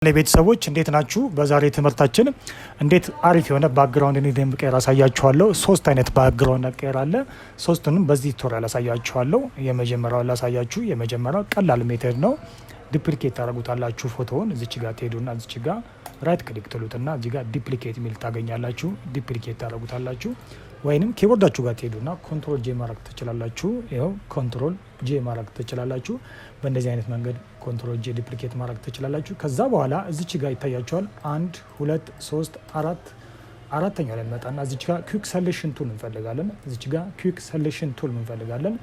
ለቤተሰቦች እንዴት ናችሁ? በዛሬ ትምህርታችን እንዴት አሪፍ የሆነ ባክግራውንድ እንደምቀየር አሳያችኋለሁ። ሶስት አይነት ባክግራውንድ አቀየራለ። ሶስቱንም በዚህ ቱቶሪያል አሳያችኋለሁ። የመጀመሪያው ላሳያችሁ። የመጀመሪያው ቀላል ሜተድ ነው። ዱፕሊኬት ታደርጉታላችሁ። ፎቶውን እዚች ጋር ትሄዱና እዚች ጋር ራይት ክሊክ ትሉትና እዚህ ጋር ዱፕሊኬት ሚል ታገኛላችሁ። ዱፕሊኬት ታደርጉታላችሁ። ወይንም ኪቦርዳችሁ ጋር ትሄዱና ኮንትሮል ጄ ማድረግ ትችላላችሁ። ይኸው ኮንትሮል ጄ ማድረግ ትችላላችሁ። በእንደዚህ አይነት መንገድ ኮንትሮል ጄ ዱፕሊኬት ማድረግ ትችላላችሁ። ከዛ በኋላ እዚች ጋር ይታያችኋል 1 2 3 4 አራተኛው ላይ መጣና እዚች ጋር ኩዊክ ሰሌክሽን ቱል እንፈልጋለን። እዚች ጋር ኩዊክ ሰሌክሽን ቱል እንፈልጋለን።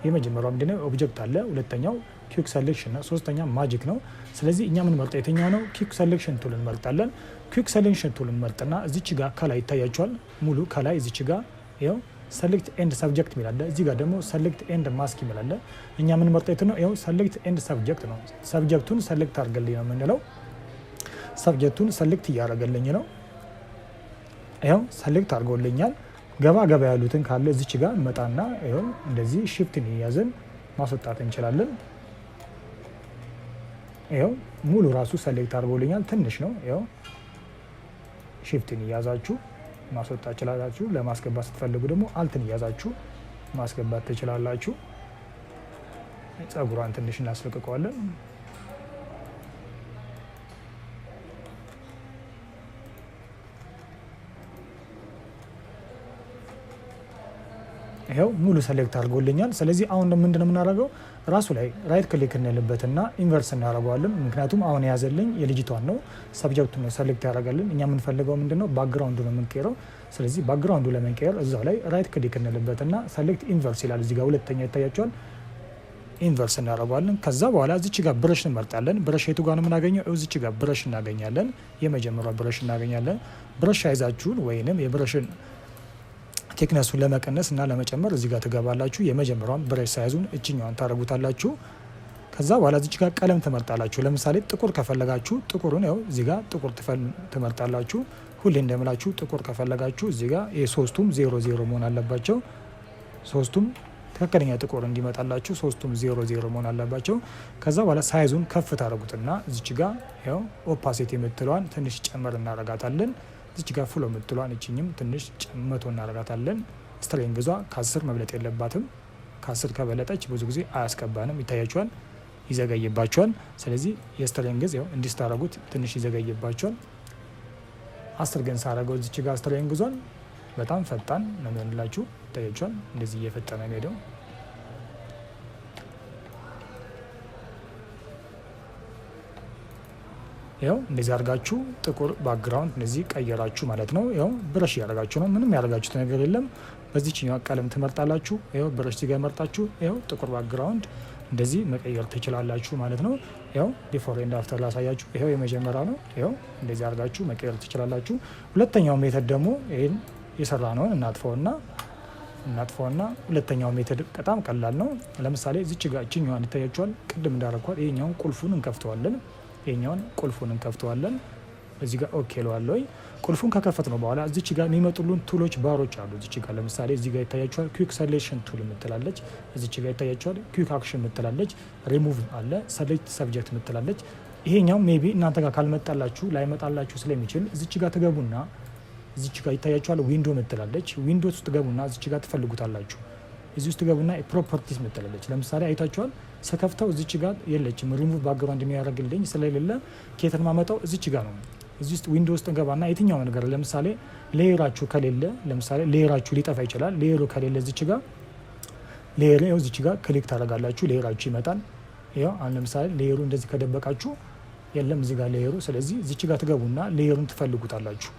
የመጀመሪያው ምንድነው? ኦብጀክት አለ። ሁለተኛው ኩዊክ ሰሌክሽን ነው። ሶስተኛ ማጂክ ነው። ስለዚህ እኛ ምን መርጠው የትኛው ነው? ኩዊክ ሰሌክሽን ቱል እንመርጣለን። ኩዊክ ሰሌክሽን ቱል እንመርጥና እዚች ጋር ከላይ ይታያችኋል ሙሉ ከላይ እዚች ጋር ይኸው ሰሌክት ኤንድ ሰብጀክት ሚላለ። እዚህ ጋር ደግሞ ሰሌክት ኤንድ ማስክ ሚላለ። እኛ ምን መርጠው የት ነው? ይኸው ሰሌክት ኤንድ ሰብጀክት ነው። ሰብጀክቱን ሰሌክት አድርገልኝ ነው የምንለው። ሰብጀክቱን ሰሌክት እያደረገልኝ ነው። ይኸው ሰሌክት አድርጎልኛል። ገባ ገባ ያሉትን ካለ እዚች ጋር መጣና ይኸው እንደዚህ ሽፍትን ይያዝን ማስወጣት እንችላለን። ይኸው ሙሉ ራሱ ሰሌክት አድርጎልኛል። ትንሽ ነው። ይኸው ሽፍትን ይያዛችሁ ማስወጣት ትችላላችሁ። ለማስገባት ስትፈልጉ ደግሞ አልትን ይያዛችሁ ማስገባት ትችላላችሁ። ጸጉሯን ትንሽ እናስለቅቀዋለን። ይሄው ሙሉ ሰሌክት አድርጎልኛል። ስለዚህ አሁን ምንድነው የምናደርገው? ራሱ ላይ ራይት ክሊክ እንልበትና ኢንቨርስ እናደርገዋለን። ምክንያቱም አሁን የያዘልኝ የልጅቷን ነው፣ ሰብጀክቱን ነው ሰሌክት ያደርጋልን። እኛ የምንፈልገው ምንድነው? ባክግራውንዱ ነው የምንቀይረው። ስለዚህ ባክግራውንዱ ለመንቀየር እዛው ላይ ራይት ክሊክ እንልበትና ሰሌክት ኢንቨርስ ይላል። እዚህ ጋር ሁለተኛ ይታያቸዋል። ኢንቨርስ እናደርገዋለን። ከዛ በኋላ እዚች ጋር ብረሽ እንመርጣለን። ብረሽ የቱ ጋር ነው የምናገኘው? እዚች ጋር ብረሽ እናገኛለን። የመጀመሪያው ብረሽ እናገኛለን። ብረሽ ሳይዛችሁን ወይንም የብረሽን ቴክነሱን ለመቀነስ እና ለመጨመር እዚህ ጋር ትገባላችሁ። የመጀመሪያውን ብረሽ ሳይዙን እችኛዋን ታደርጉታላችሁ። ከዛ በኋላ እዚህ ጋር ቀለም ትመርጣላችሁ። ለምሳሌ ጥቁር ከፈለጋችሁ ጥቁሩን ያው እዚህ ጋር ጥቁር ትመርጣላችሁ። ሁሌ እንደምላችሁ ጥቁር ከፈለጋችሁ እዚህ ጋር የሶስቱም 00 መሆን አለባቸው። ሶስቱም ትክክለኛ ጥቁር እንዲመጣላችሁ ሶስቱም 00 መሆን አለባቸው። ከዛ በኋላ ሳይዙን ከፍ ታደርጉትና እዚህ ጋር ያው ኦፓሲቲ የምትለዋን ትንሽ ጨመር እናረጋታለን። እዚህ ጋር ፍሎ የምትለዋን እችኝም ትንሽ መቶ እናረጋታለን። ስትሬንግዟ ከ10 መብለጥ የለባትም። ከ10 ከበለጠች ብዙ ጊዜ አያስቀባንም፣ ይታያችኋል፣ ይዘገይባችኋል። ስለዚህ የስትሬንግዝ ያው እንዲስታረጉት ትንሽ ይዘገይባችኋል። 10 ግን ሳረገው እዚህ ጋር ስትሬንግዟን በጣም ፈጣን ነው የሚሆንላችሁ፣ ይታያችኋል። እንደዚህ እየፈጠነ ሄደው ያው እንደዚህ አድርጋችሁ ጥቁር ባክግራውንድ እንደዚህ ቀየራችሁ ማለት ነው። ያው ብረሽ ያደርጋችሁ ነው። ምንም ያደርጋችሁት ነገር የለም። በዚህኛው ቀለም ትመርጣላችሁ። ያው ብረሽ እዚህ ጋር መርጣችሁ ያው ጥቁር ባክግራውንድ እንደዚህ መቀየር ትችላላችሁ ማለት ነው። ያው ቢፎር ኤንድ አፍተር ላሳያችሁ። ይሄው የመጀመሪያው ነው። ያው እንደዚህ አድርጋችሁ መቀየር ትችላላችሁ። ሁለተኛው ሜተድ ደግሞ ይሄን የሰራነውን እናጥፋውና ሁለተኛው ሜተድ በጣም ቀላል ነው። ለምሳሌ እዚች ጋር እችኛዋን ይታያችኋል። ቅድም እንዳደረኳት ይሄኛውን ቁልፉን እንከፍተዋለን። ይሄኛውን ቁልፉን እንከፍተዋለን። እዚህ ጋር ኦኬ ለዋለሁ። ቁልፉን ከከፈት ነው በኋላ እዚች ጋር የሚመጡልን ቱሎች ባሮች አሉ። እዚች ጋር ለምሳሌ እዚህ ጋር ይታያችኋል ኩዊክ ሰሌክሽን ቱል የምትላለች። እዚች ጋር ይታያችኋል ኩዊክ አክሽን የምትላለች። ሪሙቭ አለ፣ ሰሌክት ሰብጀክት የምትላለች። ይሄኛው ሜቢ እናንተ ጋር ካልመጣላችሁ ላይመጣላችሁ ስለሚችል እዚች ጋር ትገቡና እዚች ጋር ይታያችኋል ዊንዶ የምትላለች። ዊንዶ ውስጥ ትገቡና እዚች ጋር ትፈልጉታላችሁ። እዚህ ውስጥ ገቡና ፕሮፐርቲስ ምትላለች። ለምሳሌ አይታችኋል ሰከፍተው እዚች ጋር የለችም። ሪሙቭ ባክግራውንድ የሚያደርግልኝ ስለሌለ ኬተን ማመጣው እዚች ጋር ነው። እዚህ ውስጥ ዊንዶ ውስጥ ገባና የትኛው ነገር ለምሳሌ ሌየራችሁ ከሌለ ለምሳሌ ሌየራችሁ ሊጠፋ ይችላል። ሌየሩ ከሌለ እዚች ጋር ሌየር ነው እዚች ጋር ክሊክ ታደርጋላችሁ። ሌየራችሁ ይመጣል። ያው አሁን ለምሳሌ ሌየሩ እንደዚህ ከደበቃችሁ የለም እዚህ ጋር ሌየሩ። ስለዚህ እዚች ጋር ትገቡና ሌየሩን ትፈልጉታላችሁ።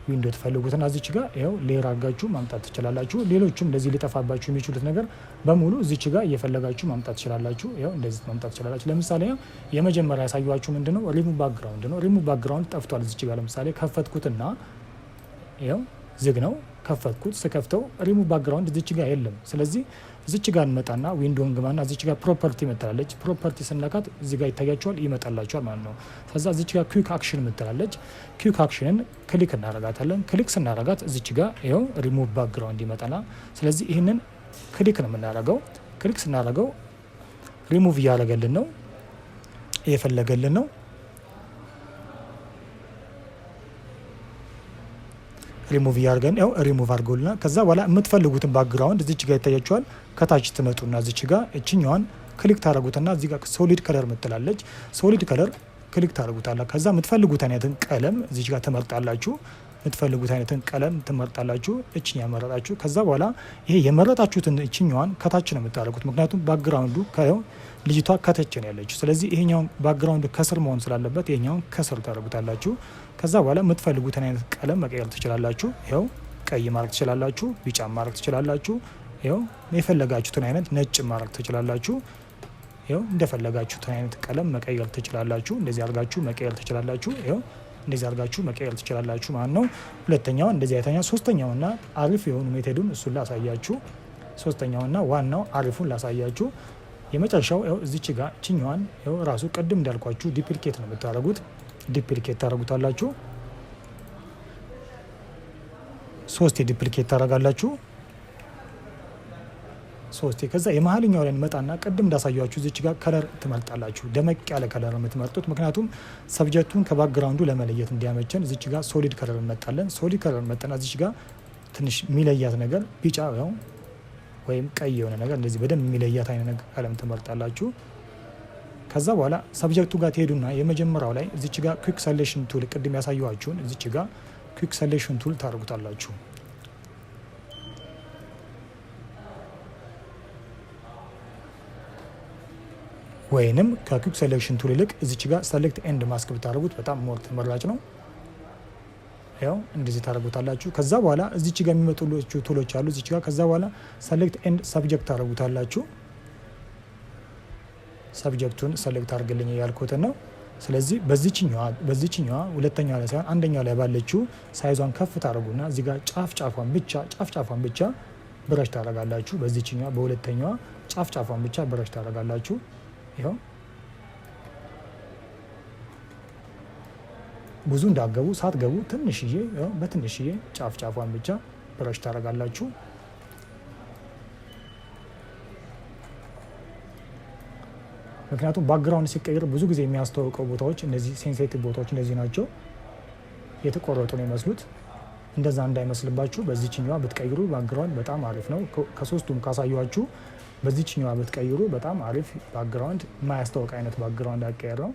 ዊንዶ ትፈልጉትና እዚች ጋር ያው ሌየር አድርጋችሁ ማምጣት ትችላላችሁ። ሌሎችም እንደዚህ ሊጠፋባችሁ የሚችሉት ነገር በሙሉ እዚች ጋር እየፈለጋችሁ ማምጣት ትችላላችሁ። ያው እንደዚህ ማምጣት ትችላላችሁ። ለምሳሌ የመጀመሪያ ያሳያችሁ ምንድነው? ሪሙቭ ባክግራውንድ ነው። ሪሙቭ ባክግራውንድ ጠፍቷል። እዚች ጋር ለምሳሌ ከፈትኩትና ያው ዝግ ነው። ከፈትኩት ስከፍተው ሪሙቭ ባክግራውንድ እዚች ጋር የለም። ስለዚህ እዚች ጋር እንመጣና ዊንዶውን ግባና እዚች ጋር ፕሮፐርቲ ምትላለች። ፕሮፐርቲ ስነካት እዚህ ጋር ይታያችኋል፣ ይመጣላችኋል ማለት ነው። ከዛ እዚች ጋር ኩዊክ አክሽን ምትላለች። ኩዊክ አክሽንን ክሊክ እናረጋታለን። ክሊክ ስናረጋት እዚች ጋር ይኸው ሪሙቭ ባክግራውንድ ይመጣና ስለዚህ ይህንን ክሊክ ነው የምናረገው። ክሊክ ስናረገው ሪሙቭ እያደረገልን ነው። እየፈለገልን ነው። ሪሙቭ እያደረገን ያው ሪሙቭ አድርገውልናል። ከዛ በኋላ የምትፈልጉትን ባክግራውንድ እዚች ጋር ይታያችኋል። ከታች ትመጡና እዚች ጋር እችኛዋን ክሊክ ታደርጉትና እዚህ ጋር ሶሊድ ከለር ምትላለች። ሶሊድ ከለር ክሊክ ታደርጉታላ። ከዛ የምትፈልጉት አይነትን ቀለም እዚች ጋር ትመርጣላችሁ። የምትፈልጉት አይነትን ቀለም ትመርጣላችሁ። እችኛ መረጣችሁ። ከዛ በኋላ ይሄ የመረጣችሁትን እችኛዋን ከታች ነው የምታደርጉት። ምክንያቱም ባክግራውንዱ ልጅቷ ከታች ነው ያለችው። ስለዚህ ይሄኛውን ባክግራውንድ ከስር መሆን ስላለበት ይሄኛውን ከስር ታደርጉታላችሁ። ከዛ በኋላ የምትፈልጉትን አይነት ቀለም መቀየር ትችላላችሁ። ይኸው ቀይ ማድረግ ትችላላችሁ፣ ቢጫ ማድረግ ትችላላችሁ። ይኸው የፈለጋችሁትን አይነት ነጭ ማድረግ ትችላላችሁ። ይኸው እንደፈለጋችሁትን አይነት ቀለም መቀየር ትችላላችሁ። እንደዚህ አድርጋችሁ መቀየር ትችላላችሁ። ይኸው እንደዚህ አድርጋችሁ መቀየር ትችላላችሁ ማለት ነው። ሁለተኛው እንደዚህ አይተኛ። ሶስተኛውና አሪፍ የሆኑ ሜቶዱን እሱን ላሳያችሁ። ሶስተኛውና ዋናው አሪፉን ላሳያችሁ። የመጨረሻው ይኸው እዚች ጋር ችኛዋን ይኸው ራሱ ቅድም እንዳልኳችሁ ዲፕሊኬት ነው የምታደርጉት። ዲፕሊኬት ታደርጉታላችሁ። 3 ዲፕሊኬት ታደርጋላችሁ። 3 ከዛ የመሀልኛው ላይ እንመጣና ቅድም እንዳሳያችሁ እዚች ጋር ከለር ትመርጣላችሁ። ደመቅ ያለ ከለር ነው የምትመርጡት፣ ምክንያቱም ሰብጀክቱን ከባክግራውንዱ ለመለየት እንዲያመቸን። እዚች ጋር ሶሊድ ከለር እንመጣለን። ሶሊድ ከለር መጠና እዚች ጋር ትንሽ የሚለያት ነገር ቢጫ ያው ወይም ቀይ የሆነ ነገር እንደዚህ በደንብ የሚለያት አይነት ነገር ቀለም ትመርጣላችሁ። ከዛ በኋላ ሰብጀክቱ ጋር ትሄዱና የመጀመሪያው ላይ እዚች ጋር ኩዊክ ሰሌክሽን ቱል ቅድም ያሳየኋችሁን እዚች ጋር ኩዊክ ሰሌክሽን ቱል ታደርጉታላችሁ። ወይንም ከኩዊክ ሰሌክሽን ቱል ይልቅ እዚች ጋር ሰሌክት ኤንድ ማስክ ብታደርጉት በጣም ሞር ተመራጭ ነው። ያው እንደዚህ ታደርጉታላችሁ። ከዛ በኋላ እዚች ጋር የሚመጡ ቱሎች አሉ እዚች ጋር። ከዛ በኋላ ሰሌክት ኤንድ ሰብጀክት ታደርጉታላችሁ። ሰብጀክቱን ሰሌክት አድርግልኝ ያልኩት ነው። ስለዚህ በዚህኛዋ ሁለተኛዋ ላይ ሳይሆን አንደኛው ላይ ባለችው ሳይዟን ከፍ ታደርጉና እዚህ ጋር ጫፍጫፏን ብቻ ብረሽ ታደርጋላችሁ። በዚህኛዋ በሁለተኛዋ ጫፍጫፏን ብቻ ብረሽ ታደርጋላችሁ። ይኸው ብዙ እንዳገቡ ሳትገቡ ትንሽዬ በትንሽዬ ጫፍጫፏን ብቻ ብረሽ ታደርጋላችሁ። ምክንያቱም ባክግራውንድ ሲቀየር ብዙ ጊዜ የሚያስተዋውቀው ቦታዎች እነዚህ ሴንሲቲቭ ቦታዎች እነዚህ ናቸው። የተቆረጡ ነው የሚመስሉት። እንደዛ እንዳይመስልባችሁ በዚህኛዋ ብትቀይሩ ባክግራውንድ በጣም አሪፍ ነው። ከሶስቱም ካሳዩአችሁ በዚህኛዋ ብትቀይሩ በጣም አሪፍ ባክግራውንድ የማያስተዋውቅ አይነት ባክግራውንድ አቀየር ነው።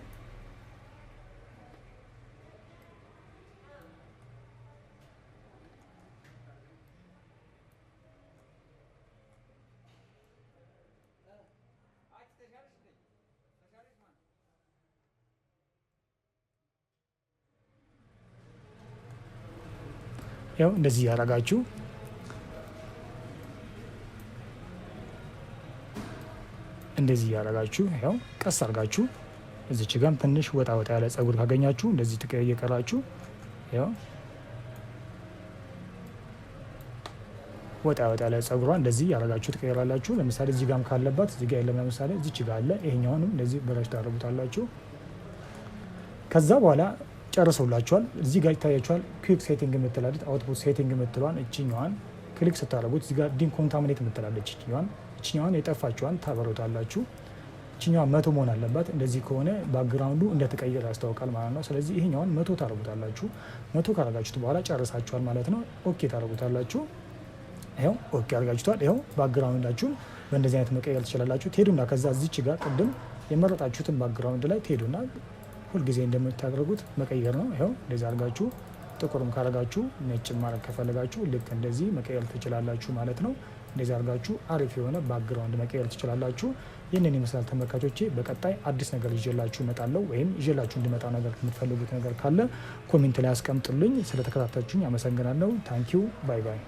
ያው እንደዚህ ያደርጋችሁ ያው ቀስ አድርጋችሁ እዚች ጋም ትንሽ ወጣ ያለ ጸጉር ካገኛችሁ እንደዚህ እየቀራችሁ ያው ወጣ ያለ ጸጉሯ እንደዚህ ያደርጋችሁ ትቀይራላችሁ። ለምሳሌ እዚህ ጋም ካለባት እዚህ ጋር የለም። ለምሳሌ እዚች ጋር አለ። ይሄኛውንም እንደዚህ ብረሽ ታደርጉታላችሁ። ከዛ በኋላ ጨርሰውላችኋል። እዚህ ጋር ይታያችኋል። ኩዊክ ሴቲንግ የምትላለች አውትፑት ሴቲንግ የምትለዋን እችኛዋን ክሊክ ስታደርጉት እዚህ ጋር ዲኮንታሚኔት የምትላለች እችኛዋን የጠፋችኋን ታበሩታላችሁ። እችኛዋን 100 መሆን አለባት። እንደዚህ ከሆነ ባክግራውንዱ እንደተቀየረ ያስታውቃል ማለት ነው። ስለዚህ ይሄኛውን 100 ታደርጉታላችሁ። 100 ካደረጋችሁት በኋላ ጨርሳችኋል ማለት ነው። ኦኬ ታደርጉታላችሁ። ይኸው ኦኬ አድርጋችኋል። ይኸው ባክግራውንዳችሁን በእንደዚህ አይነት መቀየር ትችላላችሁ። ትሄዱና ከዛ እዚች ጋር ቅድም የመረጣችሁትን ባክግራውንድ ላይ ትሄዱና ሁልጊዜ እንደምታደርጉት መቀየር ነው። ይኸው እንደዚህ አድርጋችሁ ጥቁርም ካረጋችሁ ነጭ ማድረግ ከፈለጋችሁ ልክ እንደዚህ መቀየር ትችላላችሁ ማለት ነው። እንደዚህ አድርጋችሁ አሪፍ የሆነ ባክግራውንድ መቀየር ትችላላችሁ። ይህንን ይመስላል ተመልካቾቼ። በቀጣይ አዲስ ነገር ይዤላችሁ እመጣለሁ። ወይም ይዤላችሁ እንዲመጣ ነገር የምትፈልጉት ነገር ካለ ኮሜንት ላይ አስቀምጡልኝ። ስለተከታተላችሁኝ አመሰግናለሁ። ታንኪዩ ባይ ባይ።